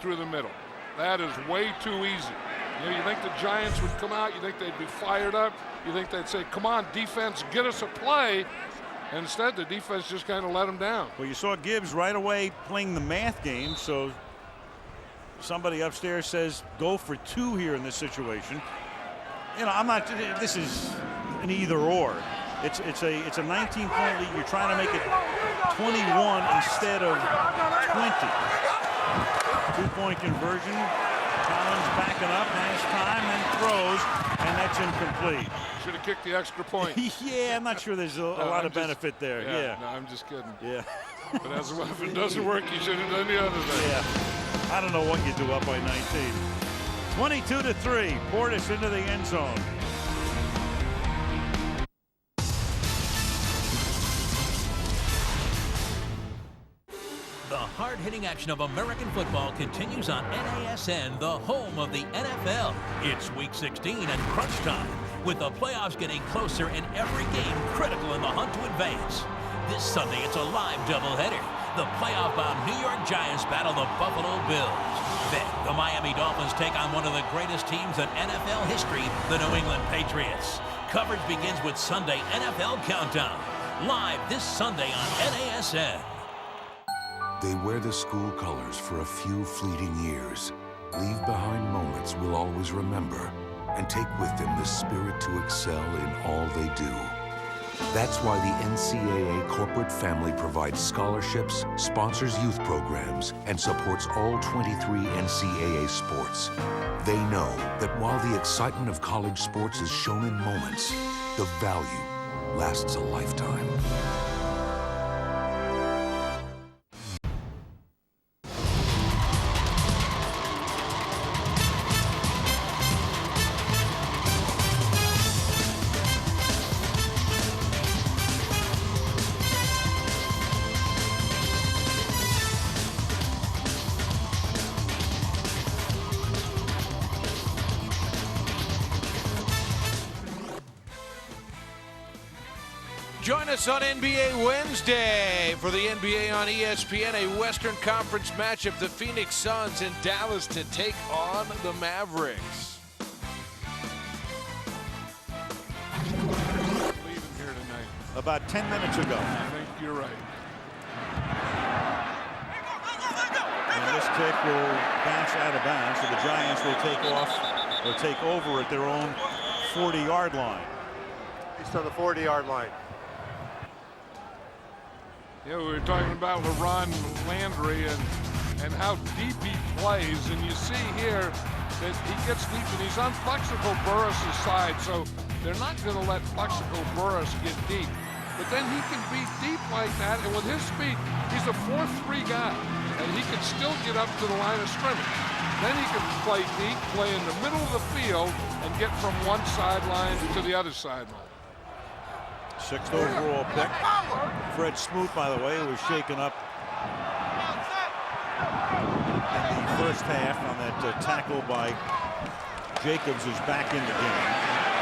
through the middle. That is way too easy. You know, you think the Giants would come out, you think they'd be fired up, you think they'd say, come on, defense, get us a play. And instead, the defense just kind of let them down. Well, you saw Gibbs right away playing the math game, so somebody upstairs says go for 2 here in this situation. You know, I'm not, this is an either or. It's a 19-point lead. You're trying to make it 21 instead of 20. 2-point conversion. Collins backing up, has time and throws, and that's incomplete. Should have kicked the extra point. Yeah, I'm not sure there's a lot of benefit there. Yeah. No, I'm just kidding. Yeah. But if it doesn't work, you should have done the other thing. Yeah. I don't know what you do up by 19. 22-3. Portis into the end zone. The hard-hitting action of American football continues on NASN, the home of the NFL. It's Week 16 and crunch time, with the playoffs getting closer and every game critical in the hunt to advance. This Sunday, it's a live doubleheader. The playoff-bound New York Giants battle the Buffalo Bills. Then, the Miami Dolphins take on one of the greatest teams in NFL history, the New England Patriots. Coverage begins with Sunday NFL Countdown, live this Sunday on NASN. They wear the school colors for a few fleeting years, leave behind moments we'll always remember, and take with them the spirit to excel in all they do. That's why the NCAA corporate family provides scholarships, sponsors youth programs, and supports all 23 NCAA sports. They know that while the excitement of college sports is shown in moments, the value lasts a lifetime. Join us on NBA Wednesday for the NBA on ESPN, a Western Conference matchup, the Phoenix Suns in Dallas to take on the Mavericks. Leaving here tonight. About 10 minutes ago. I think you're right. And this kick will bounce out of bounds, so the Giants will take off or take over at their own 40-yard line. He's on the 40-yard line. Yeah, we were talking about LeBron Landry and how deep he plays, and you see here that he gets deep, and he's on Plexico Burress' side, so they're not going to let Plexico Burress get deep. But then he can be deep like that, and with his speed, he's a 4-3 guy, and he can still get up to the line of scrimmage. Then he can play deep, play in the middle of the field, and get from one sideline to the other sideline. 6th overall pick. Fred Smoot, by the way, was shaken up in the first half on that tackle by Jacobs, is back in the game.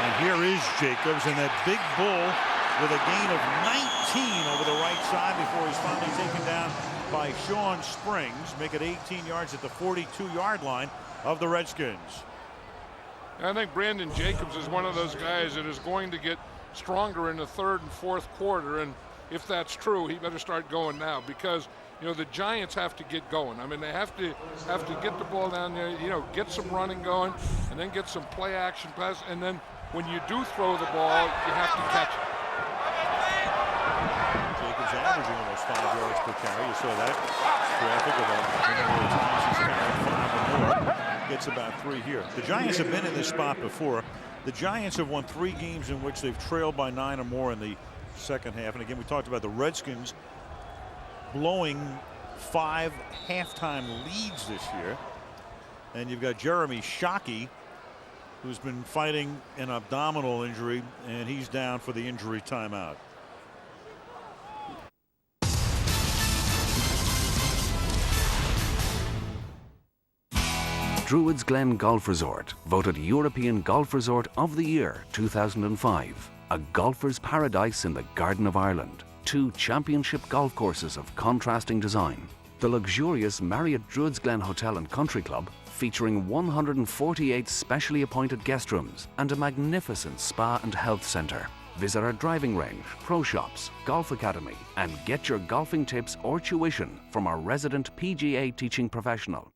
And here is Jacobs, and that big bull with a gain of 19 over the right side before he's finally taken down by Sean Springs. Make it 18 yards at the 42-yard line of the Redskins. I think Brandon Jacobs is one of those guys that is going to get stronger in the 3rd and 4th quarter, and if that's true, he better start going now, because you know the Giants have to get going. I mean, they have to get the ball down there, you know, get some running going, and then get some play action pass, and then when you do throw the ball, you have to catch it. Jacobs averaging almost 5 yards per carry. You saw that graphic of the number of times he's carried 5 or more. Gets about 3 here. The Giants have been in this spot before. The Giants have won 3 games in which they've trailed by 9 or more in the second half. And again, we talked about the Redskins blowing 5 halftime leads this year. And you've got Jeremy Shockey, who's been fighting an abdominal injury, and he's down for the injury timeout. Druids Glen Golf Resort, voted European Golf Resort of the Year 2005. A golfer's paradise in the Garden of Ireland. 2 championship golf courses of contrasting design. The luxurious Marriott Druids Glen Hotel and Country Club, featuring 148 specially appointed guest rooms and a magnificent spa and health centre. Visit our driving range, pro shops, golf academy, and get your golfing tips or tuition from our resident PGA teaching professional.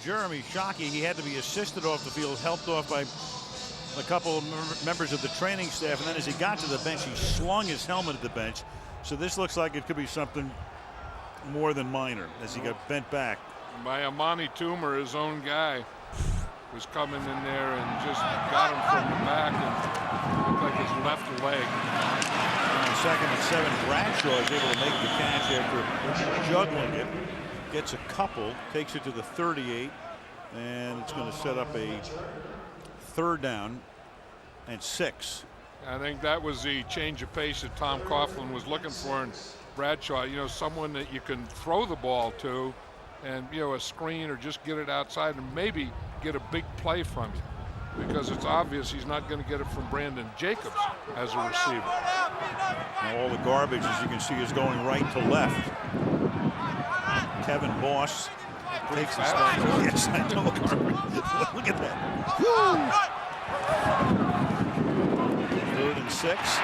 Jeremy Shockey, he had to be assisted off the field, helped off by a couple of members of the training staff, and then as he got to the bench, he slung his helmet at the bench. So this looks like it could be something more than minor as he got bent back. By Amani Toomer, his own guy, was coming in there and just got him from the back and looked like his left leg. On second and 7, Bradshaw is able to make the catch after juggling it. Gets a couple, takes it to the 38, and it's going to set up a 3rd down and 6. I think that was the change of pace that Tom Coughlin was looking for in Bradshaw. You know, someone that you can throw the ball to and, you know, a screen or just get it outside and maybe get a big play from you, because it's obvious he's not going to get it from Brandon Jacobs as a receiver. Now all the garbage, as you can see, is going right to left. Kevin Boss takes the start. Yes, I know. Look at that. 3rd and 6.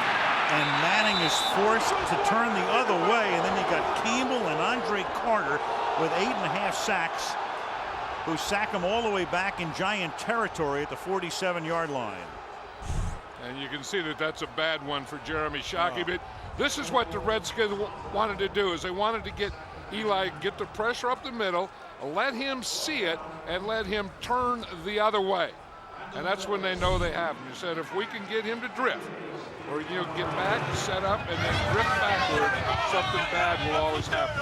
And Manning is forced to turn the other way. And then you got Campbell and Andre Carter with 8.5 sacks, who sack him all the way back in Giant territory at the 47-yard line. And you can see that that's a bad one for Jeremy Shockey. But this is what the Redskins wanted to do, is they wanted to get Eli, get the pressure up the middle, let him see it, and let him turn the other way. And that's when they know they have him. You said if we can get him to drift, or you know, get back, set up, and then drift backward, something bad will always happen.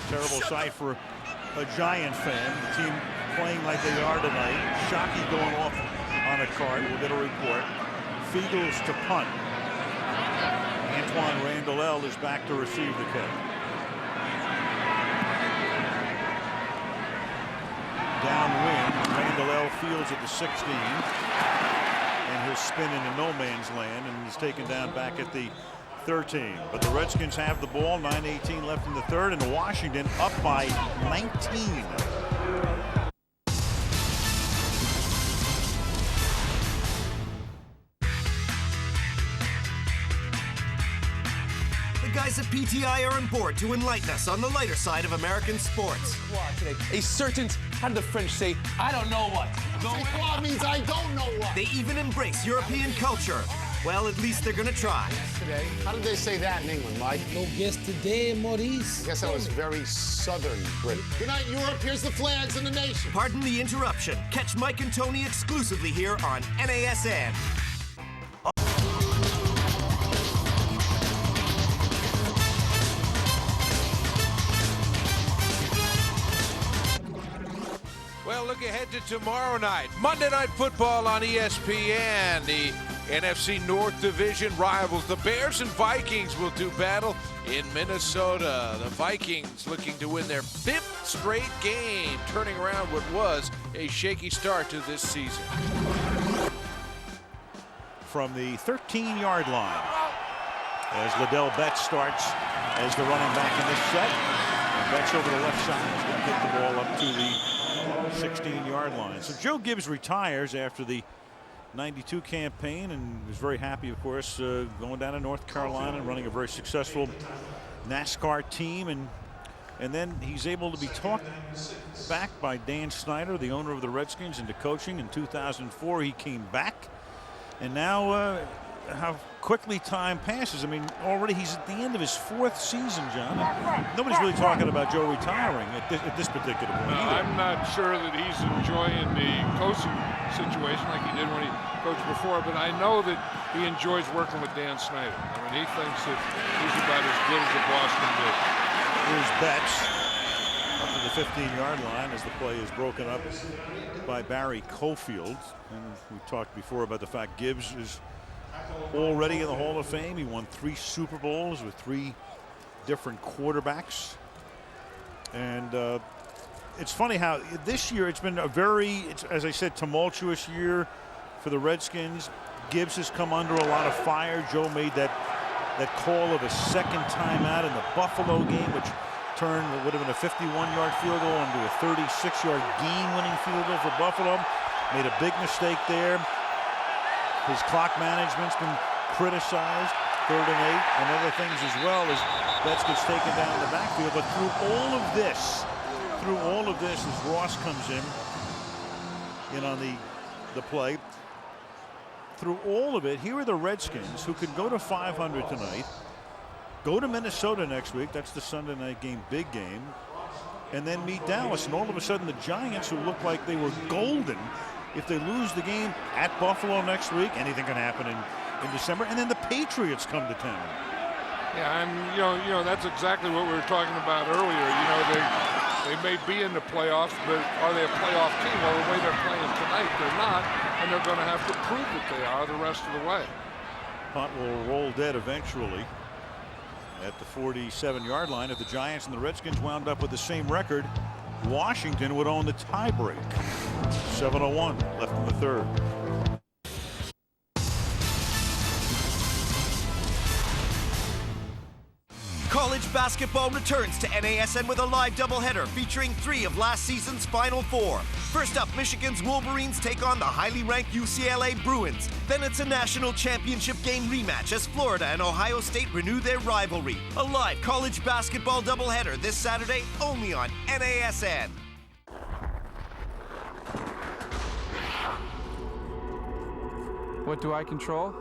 Terrible sight for a Giant fan. The team playing like they are tonight. Shockey going off on a card. We'll get a report. Fiegels to punt. Antoine Randall is back to receive the kick. Downwind, Randall fields at the 16, and he'll spin into no man's land, and he's taken down back at the 13. But the Redskins have the ball, 9:18 left in the 3rd, and Washington up by 19. The guys at PTI are on board to enlighten us on the lighter side of American sports. A certain, how did the French say, I don't know what? Quoi means I don't know what. They even embrace European culture. Well, at least they're gonna try. Today, how did they say that in England, Mike? No guess today, Maurice. I guess that was very southern Britain. Good night, Europe. Here's the flags and the nation. Pardon the interruption. Catch Mike and Tony exclusively here on NASN. Well, look ahead to tomorrow night. Monday Night Football on ESPN. The NFC North Division rivals, the Bears and Vikings, will do battle in Minnesota. The Vikings looking to win their 5th straight game, turning around what was a shaky start to this season. From the 13-yard line, as Liddell Betts starts as the running back in this set. And Betts over the left side is going to get the ball up to the 16-yard line. So Joe Gibbs retires after the 92 campaign and was very happy, of course, going down to North Carolina and running a very successful NASCAR team. And then he's able to be talked back by Dan Snyder, the owner of the Redskins, into coaching. In 2004, he came back. And now how quickly time passes. I mean, already he's at the end of his 4th season, John. Nobody's really talking about Joe retiring at this particular point. I'm not sure that he's enjoying the coaching situation like he did when he coached before, but I know that he enjoys working with Dan Snyder. I mean, he thinks that he's about as good as a boss can do. Here's Betts up to the 15-yard line as the play is broken up by Barry Cofield. And we talked before about the fact Gibbs is already in the Hall of Fame. He won 3 Super Bowls with 3 different quarterbacks. And it's funny how this year it's been a very, as I said, tumultuous year for the Redskins. Gibbs has come under a lot of fire. Joe made that call of a second timeout in the Buffalo game, which turned what would have been a 51-yard field goal into a 36-yard game-winning field goal for Buffalo. Made a big mistake there. His clock management's been criticized, 3rd and 8, and other things as well as Betts gets taken down in the backfield. But through all of this, as Ross comes in on the play, through all of it, here are the Redskins who could go to 500 tonight, go to Minnesota next week. That's the Sunday night game, big game, and then meet Dallas. And all of a sudden, the Giants, who looked like they were golden, if they lose the game at Buffalo next week, anything can happen in December. And then the Patriots come to town. Yeah, and you know that's exactly what we were talking about earlier. They may be in the playoffs, but are they a playoff team? Well, the way they're playing tonight, they're not, and they're going to have to prove that they are the rest of the way. Punt will roll dead eventually at the 47-yard line. If the Giants and the Redskins wound up with the same record, Washington would own the tiebreak. 7:01 left in the 3rd. College basketball returns to NASN with a live doubleheader featuring 3 of last season's Final 4. First up, Michigan's Wolverines take on the highly ranked UCLA Bruins. Then it's a national championship game rematch as Florida and Ohio State renew their rivalry. A live college basketball doubleheader this Saturday only on NASN. What do I control?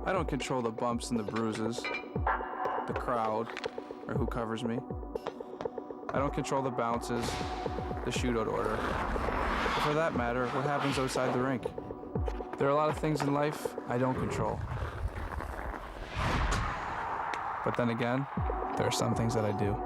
I don't control the bumps and the bruises, the crowd, or who covers me. I don't control the bounces, the shootout order, or for that matter, what happens outside the rink. There are a lot of things in life I don't control. But then again, there are some things that I do.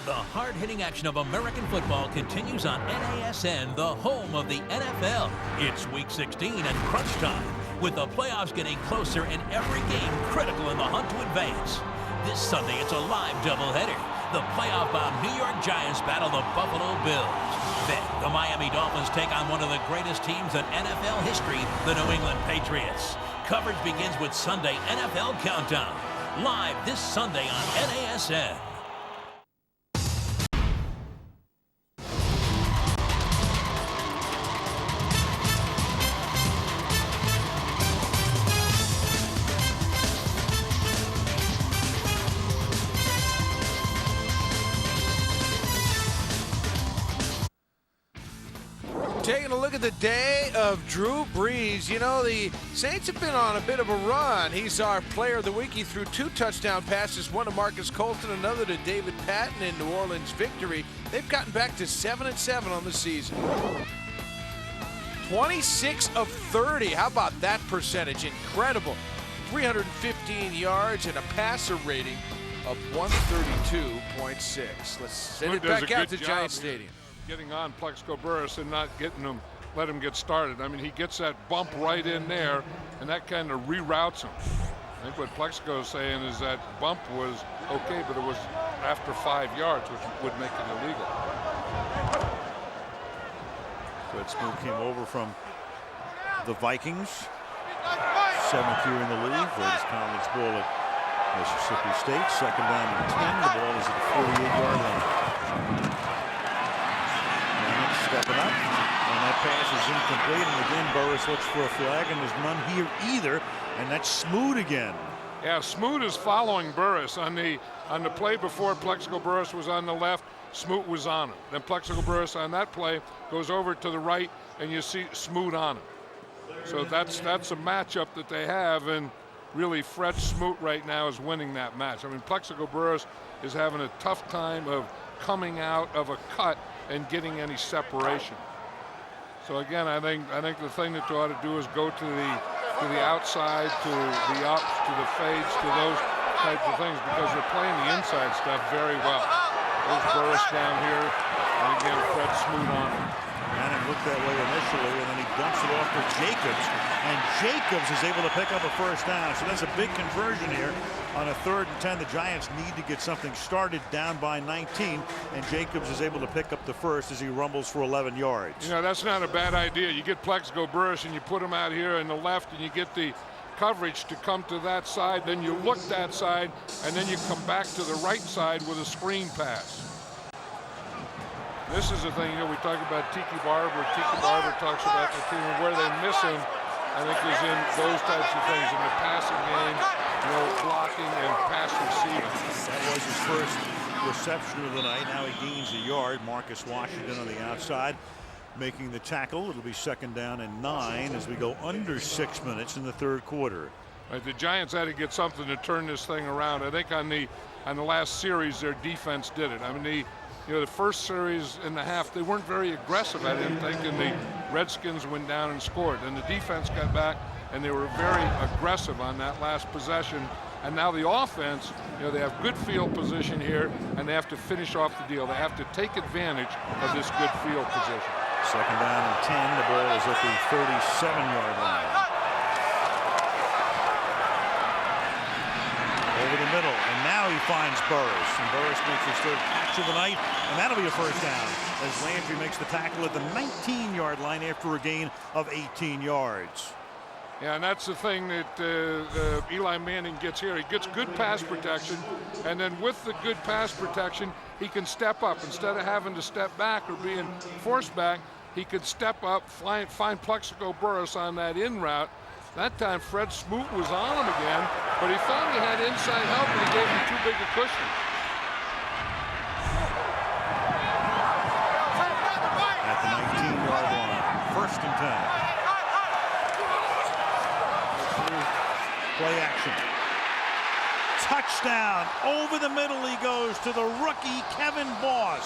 The hard-hitting action of American football continues on NASN, the home of the NFL. It's Week 16 and crunch time, with the playoffs getting closer and every game critical in the hunt to advance. This Sunday, it's a live doubleheader. The playoff-bound New York Giants battle the Buffalo Bills. Then, the Miami Dolphins take on one of the greatest teams in NFL history, the New England Patriots. Coverage begins with Sunday NFL Countdown, live this Sunday on NASN. Taking a look at the day of Drew Brees. You know, the Saints have been on a bit of a run. He's our player of the week. He threw 2 touchdown passes, one to Marcus Colton, another to David Patton in New Orleans victory. They've gotten back to 7-7 on the season. 26 of 30. How about that percentage? Incredible. 315 yards and a passer rating of 132.6. Let's send it back out to Giant Stadium. Getting on Plexico Burress and not let him get started. I mean, he gets that bump right in there, and that kind of reroutes him. I think what Plexico is saying is that bump was okay, but it was after 5 yards, which would make it illegal. Fred Smoot came over from the Vikings. 7th year in the league. Played his college ball at Mississippi State. 2nd down and 10. The ball is at the 48-yard line. Stepping up, and that pass is incomplete, and again Burress looks for a flag, and there's none here either, and that's Smoot again. Yeah, Smoot is following Burress on the play before. Plexico Burress was on the left, Smoot was on him. Then Plexico Burress on that play goes over to the right, and you see Smoot on him. So that's a matchup that they have, and really Fred Smoot right now is winning that match. I mean, Plexico Burress is having a tough time of coming out of a cut and getting any separation. So again, I think the thing that you ought to do is go to the outside, to the ups, to the fades, to those types of things because they're playing the inside stuff very well. There's Burris down here, and again, Fred Smoot on him. And it looked that way initially, and then he dumps it off to Jacobs, and Jacobs is able to pick up a first down. So that's a big conversion here on a 3rd and 10. The Giants need to get something started down by 19, and Jacobs is able to pick up the first as he rumbles for 11 yards. You know, that's not a bad idea. You get Plexico Burris and you put him out here in the left, and you get the coverage to come to that side, then you look that side, and then you come back to the right side with a screen pass. This is the thing, you know, we talk about Tiki Barber. Tiki Barber talks about the team where they miss him, I think, is in those types of things, in the passing game, you know, blocking and pass receiving. That was his first reception of the night. Now he gains a yard. Marcus Washington on the outside making the tackle. It'll be 2nd down and 9 as we go under 6 minutes in the 3rd quarter. Right, the Giants had to get something to turn this thing around. I think on the last series, their defense did it. I mean, the first series and a half, they weren't very aggressive, I didn't think, and the Redskins went down and scored. And the defense got back, and they were very aggressive on that last possession. And now the offense, you know, they have good field position here, and they have to finish off the deal. They have to take advantage of this good field position. 2nd down and 10. The ball is at the 37-yard line. Over the middle, and now he finds Burris, and Burris makes his 3rd catch of the night, and that'll be a first down as Landry makes the tackle at the 19-yard line after a gain of 18 yards. Yeah, and that's the thing that Eli Manning gets here. He gets good pass protection, and then with the good pass protection, he can step up. Instead of having to step back or being forced back, he could step up, find Plexico Burris on that in route. That time Fred Smoot was on him again, but he thought he had inside help, and he gave him too big a cushion. At the 19-yard line, 1st and 10. Play action. Touchdown. Over the middle he goes to the rookie Kevin Boss.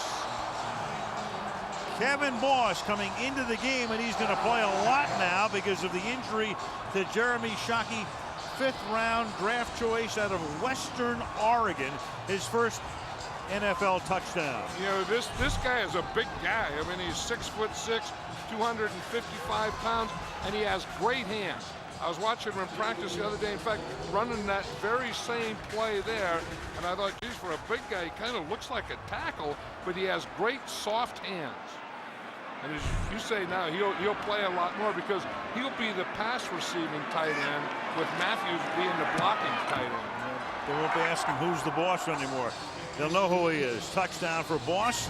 Kevin Boss coming into the game, and he's going to play a lot now because of the injury to Jeremy Shockey, 5th-round draft choice out of Western Oregon. His first NFL touchdown. You know, this guy is a big guy. I mean, he's 6'6", 255 pounds, and he has great hands. I was watching him in practice the other day, in fact, running that very same play there, and I thought, geez, for a big guy, he kind of looks like a tackle, but he has great soft hands. And as you say now, he'll play a lot more because he'll be the pass receiving tight end with Matthews being the blocking tight end. They won't be asking who's the boss anymore. They'll know who he is. Touchdown for Boss.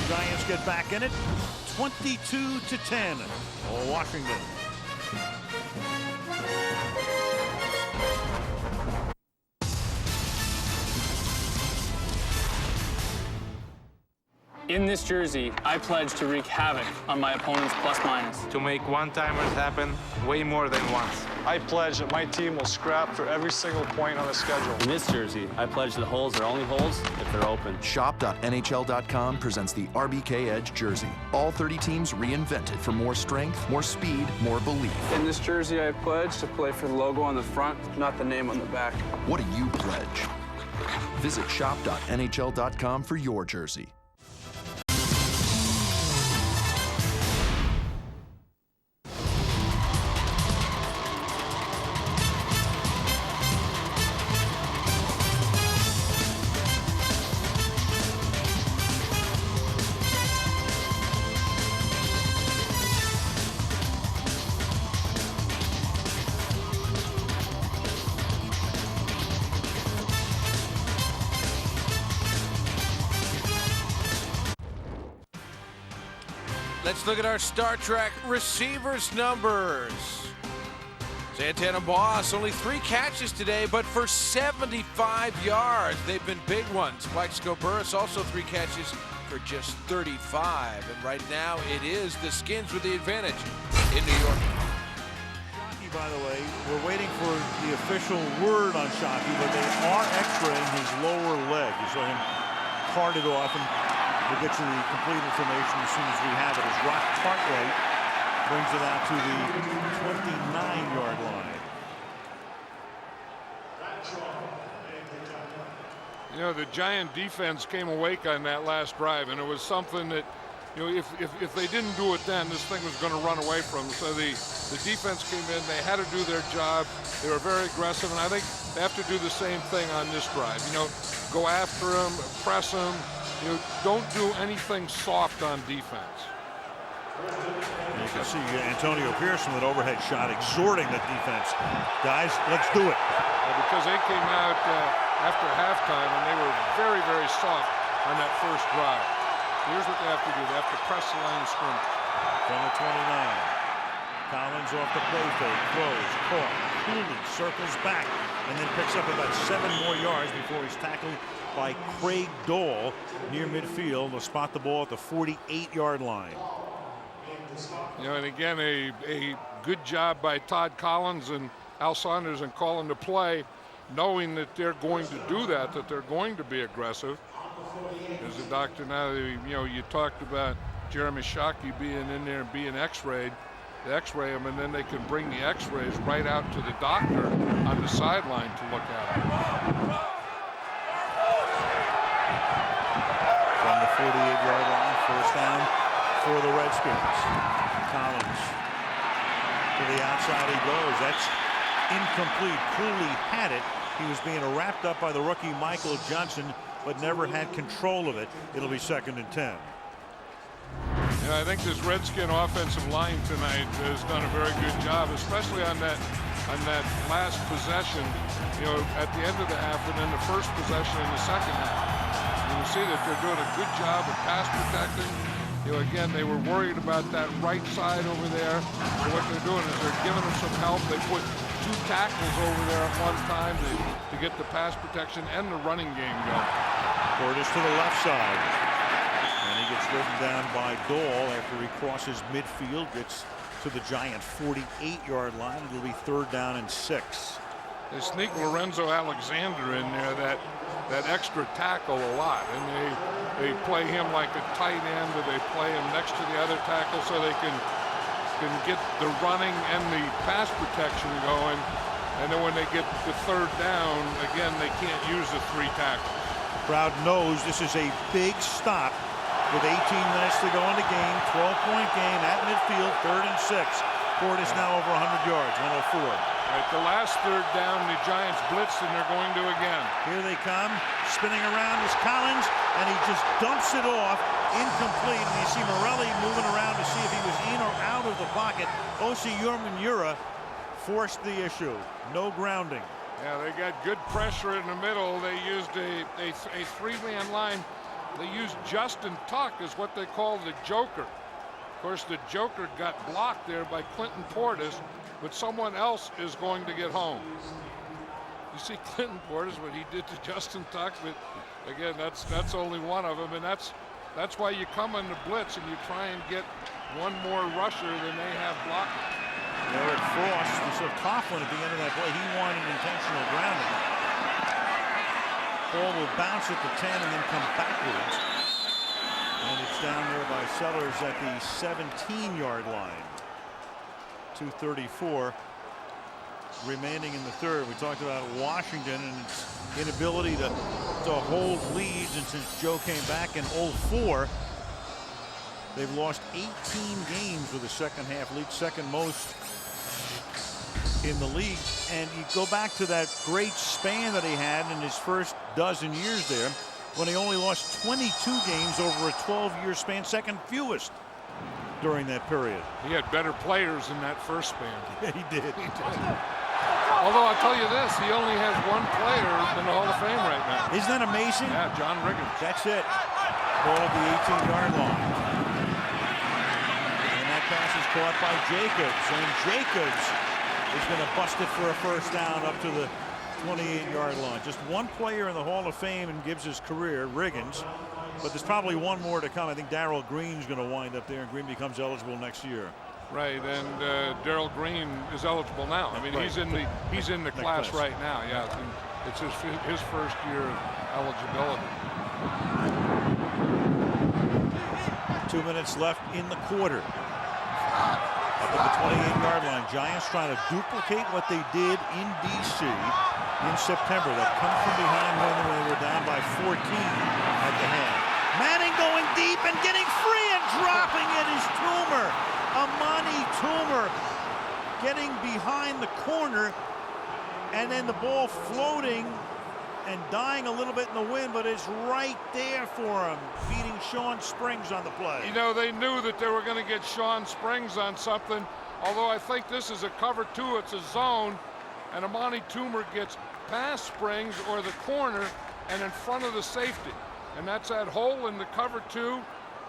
Giants get back in it. 22-10. Washington. In this jersey, I pledge to wreak havoc on my opponent's plus-minus. To make one-timers happen way more than once. I pledge that my team will scrap for every single point on the schedule. In this jersey, I pledge that holes are only holes if they're open. Shop.nhl.com presents the RBK Edge jersey. All 30 teams reinvented for more strength, more speed, more belief. In this jersey, I pledge to play for the logo on the front, not the name on the back. What do you pledge? Visit shop.nhl.com for your jersey. Let's look at our Star Trek receivers numbers. Santana Moss, only 3 catches today, but for 75 yards. They've been big ones. Plexico Burris, also 3 catches for just 35. And right now, it is the Skins with the advantage in New York. Shockey, by the way, we're waiting for the official word on Shockey, but they are x-raying his lower leg. You saw him cart it off, and we'll get you the complete information as soon as we have it. As Rock Cartwright brings it out to the 29-yard line. You know, the Giant defense came awake on that last drive, and it was something that, you know, if they didn't do it then, this thing was going to run away from them. So the defense came in, they had to do their job. They were very aggressive, and I think they have to do the same thing on this drive. You know, go after them, press them. You know, don't do anything soft on defense. You can see Antonio Pearson with an overhead shot exhorting the defense. Guys, let's do it. Because they came out after halftime, and they were very, very soft on that first drive. Here's what they have to do. They have to press the line of scrimmage. From the 29. Collins off the play fake, throws, caught. Cooley circles back and then picks up about 7 more yards before he's tackled by Craig Dole near midfield. They'll spot the ball at the 48-yard line. You know, and again, a good job by Todd Collins and Al Saunders in calling the play, knowing that they're going to do that they're going to be aggressive. As a doctor now, you know, you talked about Jeremy Shockey being in there and being X-rayed. They X-ray him, and then they can bring the X-rays right out to the doctor on the sideline to look at him. From the 48-yard line, first down for the Redskins. Collins to the outside he goes. That's incomplete. Cooley had it. He was being wrapped up by the rookie Michael Johnson, but never had control of it. It'll be 2nd and 10. Yeah, I think this Redskin offensive line tonight has done a very good job, especially on that last possession, you know, at the end of the half and then the first possession in the second half. You can see that they're doing a good job of pass protecting. You know, again, they were worried about that right side over there. So what they're doing is they're giving them some help. They put 2 tackles over there at one time to get the pass protection and the running game going. Curtis to the left side. And he gets ridden down by Dole after he crosses midfield, gets to the Giant 48-yard line. It'll be 3rd down and 6. They sneak Lorenzo Alexander in there, that extra tackle a lot, and they play him like a tight end, or they play him next to the other tackle so they can get the running and the pass protection going. And then when they get the 3rd down, again, they can't use the 3 tackles. Crowd knows this is a big stop with 18 minutes to go in the game. 12-point game at midfield, 3rd and 6. Ford is now over 100 yards, 104. Right, the last 3rd down, the Giants blitz, and they're going to again. Here they come. Spinning around is Collins, and he just dumps it off. Incomplete, and you see Moreeeee moving around to see if he was in or out of the pocket. Osi Urmanura forced the issue. No grounding. Yeah, they got good pressure in the middle. They used a 3-man line. They used Justin Tuck as what they call the Joker. Of course, the Joker got blocked there by Clinton Portis, but someone else is going to get home. You see Clinton Portis, what he did to Justin Tuck, but again, that's only one of them, and that's why you come in the blitz and you try and get one more rusher than they have blocking. Eric Frost, we saw Coughlin at the end of that play. He wanted intentional grounding. Ball will bounce at the 10 and then come backwards. And it's down there by Sellers at the 17-yard line. 2:34 remaining in the 3rd. We talked about Washington and its inability to hold leads, and since Joe came back in 04, they've lost 18 games with a second-half lead, second most in the league. And you go back to that great span that he had in his first dozen years there, when he only lost 22 games over a 12-year span, second fewest during that period. He had better players in that first span. Yeah, he did. He did. Although I'll tell you this, he only has 1 player in the Hall of Fame right now. Isn't that amazing? Yeah, John Riggins. That's it. Ball at the 18-yard line. And that pass is caught by Jacobs. And Jacobs is going to bust it for a first down up to the 28-yard line. Just 1 player in the Hall of Fame in Gibbs' career, Riggins. But there's probably 1 more to come. I think Darrell Green's going to wind up there, and Green becomes eligible next year. Right, and Darrell Green is eligible now. I mean, he's in the class right now. Yeah, it's his first year of eligibility. 2 minutes left in the quarter. Up at the 28-yard line. Giants trying to duplicate what they did in D.C. in September that come from behind when they were down by 14 at the half. Manning going deep and getting free and dropping it is Toomer. Amani Toomer getting behind the corner, and then the ball floating and dying a little bit in the wind, but it's right there for him, beating Sean Springs on the play. You know, they knew that they were going to get Sean Springs on something, although I think this is a cover two, it's a zone, and Amani Toomer gets past Springs or the corner and in front of the safety. And that's that hole in the cover two,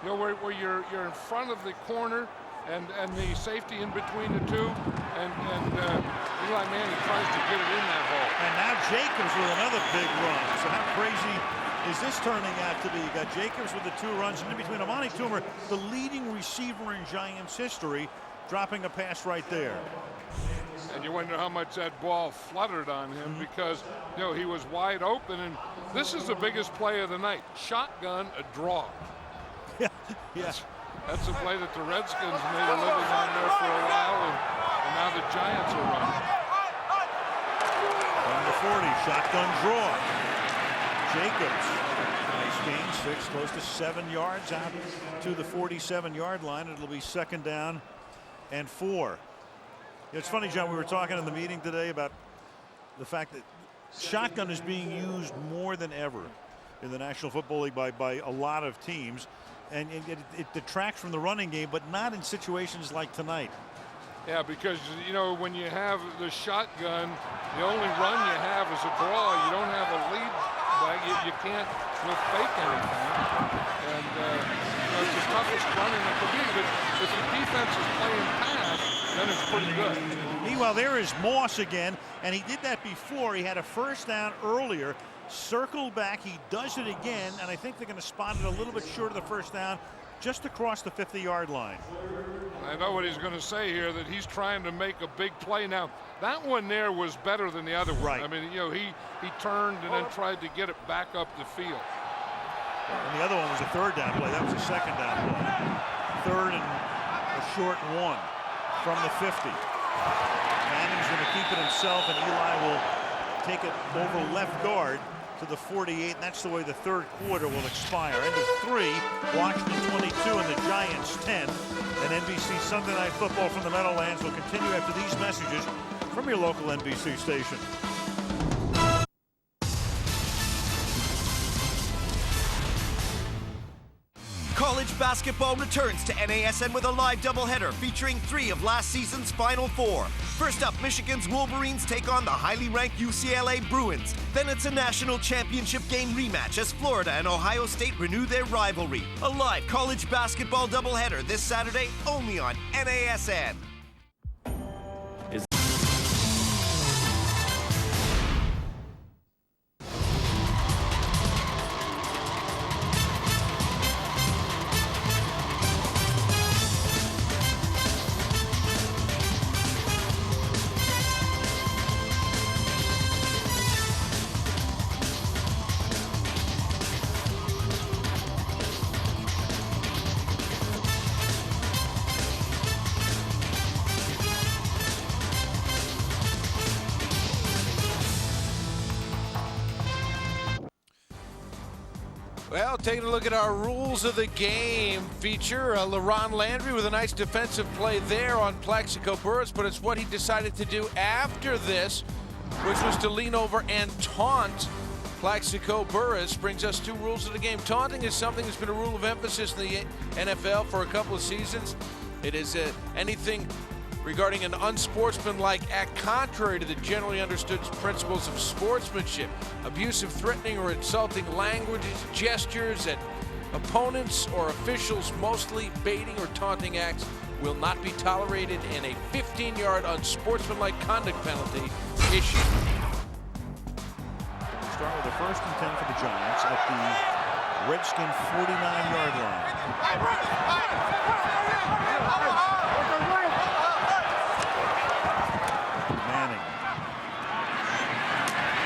you know, where you're in front of the corner and the safety in between the two, and Eli Manning tries to get it in that hole. And now Jacobs with another big run. So how crazy is this turning out to be? You got Jacobs with the 2 runs, and in between Amani Toomer, the leading receiver in Giants history, dropping a pass right there. And you wonder how much that ball fluttered on him because, you know, he was wide open, and this is the biggest play of the night. Shotgun, a draw. Yeah, yeah. That's a play that the Redskins made a living on there for a while, and now the Giants are running. From the 40, shotgun draw. Jacobs, nice gain, 6, close to 7 yards out to the 47-yard line. It'll be 2nd down and 4. It's funny, John, we were talking in the meeting today about the fact that shotgun is being used more than ever in the National Football League by a lot of teams. And it detracts from the running game, but not in situations like tonight. Yeah, because, you know, when you have the shotgun, the only run you have is a draw. You don't have a lead back. You can't fake anything. And you know, it's the toughest running it could be. But if the defense is playing pass, then it's pretty good. Meanwhile, there is Moss again, and he did that before. He had a 1st down earlier. Circled back, he does it again, and I think they're going to spot it a little bit short of the 1st down, just across the 50-yard line. I know what he's going to say here, that he's trying to make a big play. Now, that one there was better than the other one. Right. I mean, you know, he turned and then tried to get it back up the field. And the other one was a 3rd down play. That was a 2nd down play. 3rd and a short 1 from the 50. Manning's going to keep it himself, and Eli will take it over left guard to the 48, and that's the way the 3rd quarter will expire. End of 3, Washington 22 and the Giants 10. And NBC Sunday Night Football from the Meadowlands will continue after these messages from your local NBC station. College basketball returns to NASN with a live doubleheader featuring 3 of last season's Final 4. First up, Michigan's Wolverines take on the highly ranked UCLA Bruins. Then it's a national championship game rematch as Florida and Ohio State renew their rivalry. A live college basketball doubleheader this Saturday only on NASN. Well, taking a look at our rules of the game feature, LaRon Landry with a nice defensive play there on Plaxico Burress, but it's what he decided to do after this, which was to lean over and taunt Plaxico Burress. Brings us 2 rules of the game. Taunting is something that's been a rule of emphasis in the NFL for a couple of seasons. It is anything regarding an unsportsmanlike act contrary to the generally understood principles of sportsmanship. Abusive, threatening, or insulting languages, gestures at opponents or officials, mostly baiting or taunting acts, will not be tolerated, and a 15-yard unsportsmanlike conduct penalty issued. Start with the 1st and 10 for the Giants at the Redskin 49-yard line.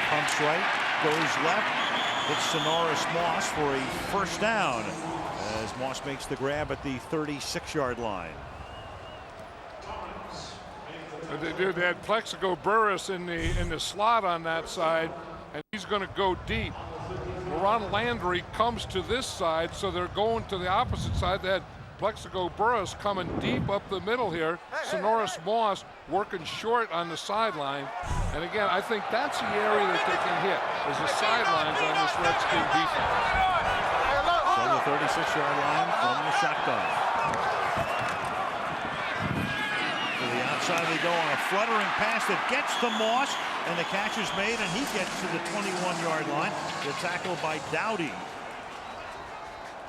Pumps right, goes left, hits Sonoris Moss for a 1st down as Moss makes the grab at the 36-yard line. They had Plexico Burris in the slot on that side, and he's going to go deep. Ron Landry comes to this side, so they're going to the opposite side. They had Plexico Burris coming deep up the middle here. Sonoris Moss working short on the sideline. And again, I think that's the area that they can hit, is the sidelines on this Redskin defense. From the 36-yard line from the shotgun. To the outside they go on a fluttering pass that gets to Moss, and the catch is made, and he gets to the 21-yard line. The tackle by Dowdy.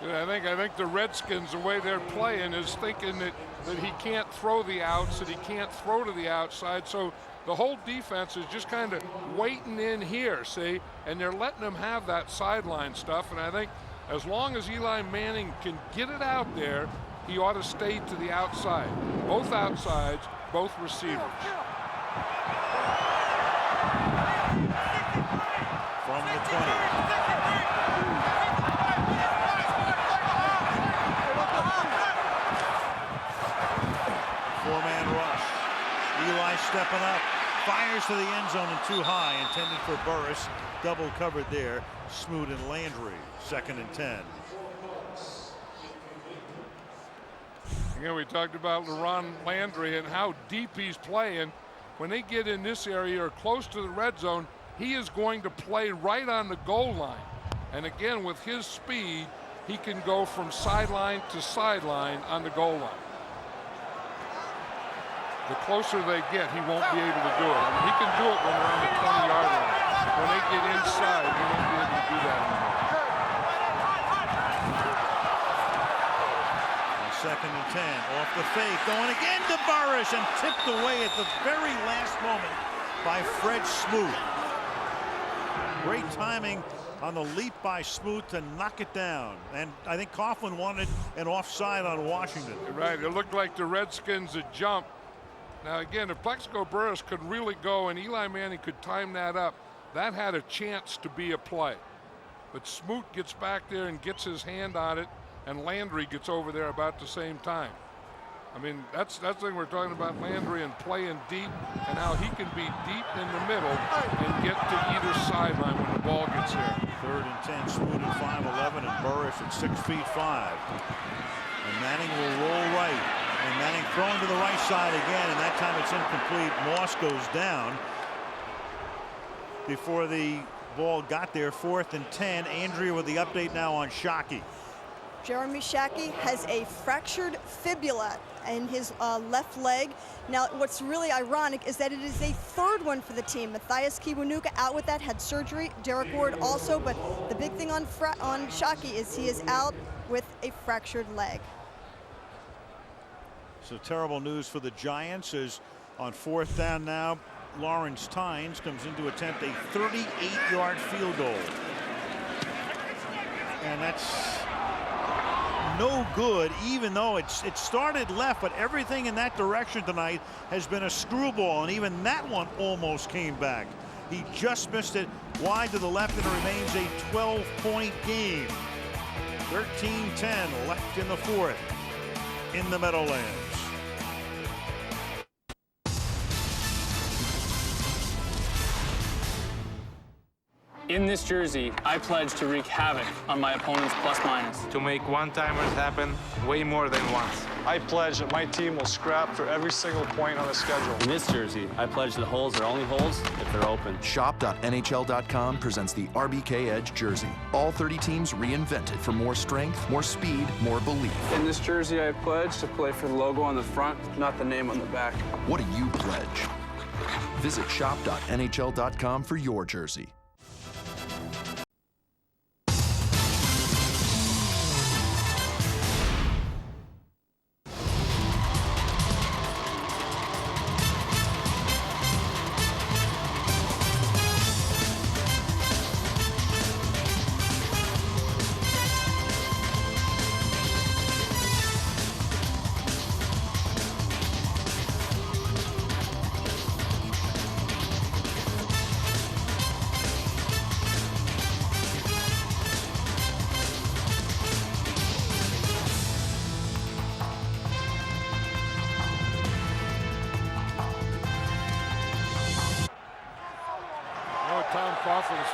Yeah, I think the Redskins, the way they're playing, is thinking that he can't throw the outs, that he can't throw to the outside. So the whole defense is just kind of waiting in here, see? And they're letting them have that sideline stuff. And I think as long as Eli Manning can get it out there, he ought to stay to the outside. Both outsides, both receivers. From the 20. Four-man rush. Eli stepping up. Fires to the end zone and too high. Intended for Burris. Double covered there. Smoot and Landry. 2nd and 10. Again, we talked about LaRon Landry and how deep he's playing. When they get in this area or close to the red zone, he is going to play right on the goal line. And again, with his speed, he can go from sideline to sideline on the goal line. The closer they get, he won't be able to do it. I mean, he can do it when they're on the 20-yard line. When they get inside, he won't be able to do that anymore. 2nd and 10. Off the fake. Going again to Burris and tipped away at the very last moment by Fred Smoot. Great timing on the leap by Smoot to knock it down. And I think Coughlin wanted an offside on Washington. Right. It looked like the Redskins had jumped. Now, again, if Plexico Burris could really go and Eli Manning could time that up, that had a chance to be a play. But Smoot gets back there and gets his hand on it, and Landry gets over there about the same time. I mean, that's the thing we're talking about, Landry and playing deep and how he can be deep in the middle and get to either sideline when the ball gets there. 3rd and 10, Smoot at 5'11", and Burris at 6'5". And Manning will roll right. And Manning throwing to the right side again, and that time it's incomplete. Moss goes down before the ball got there. 4th and 10. Andrea with the update now on Shockey. Jeremy Shockey has a fractured fibula in his left leg. Now, what's really ironic is that it is a 3rd one for the team. Matthias Kiwanuka out with that, had surgery. Derek Ward also, but the big thing on Shockey is he is out with a fractured leg. So terrible news for the Giants as on 4th down now, Lawrence Tynes comes in to attempt a 38-yard field goal. And that's no good, even though it started left, but everything in that direction tonight has been a screwball, and even that one almost came back. He just missed it wide to the left, and it remains a 12-point game. 13-10 left in the 4th in the Meadowlands. In this jersey, I pledge to wreak havoc on my opponent's plus-minus. To make one-timers happen way more than once. I pledge that my team will scrap for every single point on the schedule. In this jersey, I pledge that holes are only holes if they're open. Shop.nhl.com presents the RBK Edge jersey. All 30 teams reinvented for more strength, more speed, more belief. In this jersey, I pledge to play for the logo on the front, not the name on the back. What do you pledge? Visit shop.nhl.com for your jersey.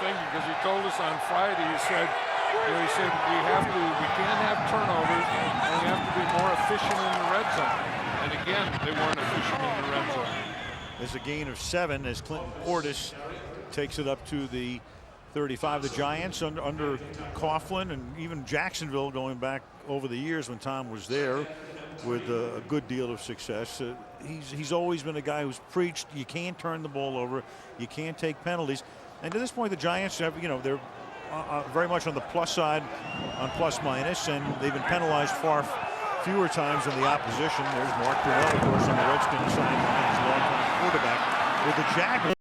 thing because he told us on Friday, he said we can't have turnovers and we have to be more efficient in the red zone. And again, they weren't efficient in the red zone. There's a gain of 7 as Clinton Portis takes it up to the 35. The Giants under Coughlin and even Jacksonville going back over the years when Tom was there with a good deal of success. He's always been a guy who's preached you can't turn the ball over, you can't take penalties. And to this point, the Giants have, they're very much on the plus side on plus minus, and they've been penalized far fewer times than the opposition. There's Mark Brunell, of course, on the Redskins sideline, his longtime quarterback with the Jaguars.